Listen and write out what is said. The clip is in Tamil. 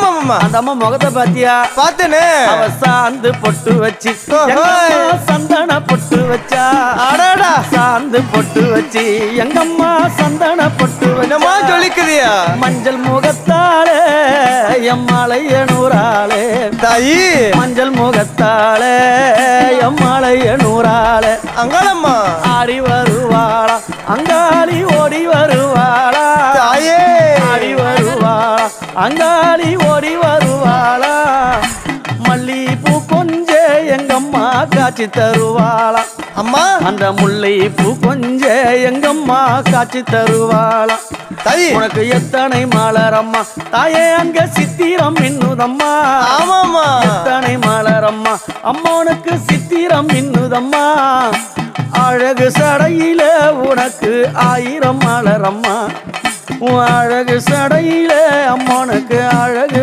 ஆமா அந்த அம்மா முகத்தை பாத்தியா? பாத்தேனே. அவ சாந்து பொட்டு வச்சு சந்தன பொட்டு வச்சா. அடடா சாந்து பொட்டு வச்சு எங்கம்மா சந்தன பொட்டு என்னமா சொல்லிக்குதியா? மஞ்சள் முகத்தாலே எம்மாளைய நூறாளே தாயி மஞ்சள் முகத்தாலே எம்மாளைய நூறாளே அங்காளம்மா ஆடி வருவாளா அங்காளி ஓடி வருவாளா தாயே ஆடி வருவாளா அங்காளி ஓடி வருவாளா மல்லிப்பூ கொஞ்ச எங்கம்மா காட்சி தருவாளா அம்மா அந்த முல்லை பூ கொஞ்ச எங்கம்மா காட்சி தருவாளா தாயி உனக்கு எத்தனை மலரம்மா தாயே அங்க சித்திரம் இன்னுதம்மா ஆமாமா எத்தனை மலரம்மா அம்மனுக்கு சித்திரம் இன்னுதம்மா அழகு சடையில உனக்கு 1000 மலரம்மா உன் அழகு சடையில அம்மனுக்கு அழகு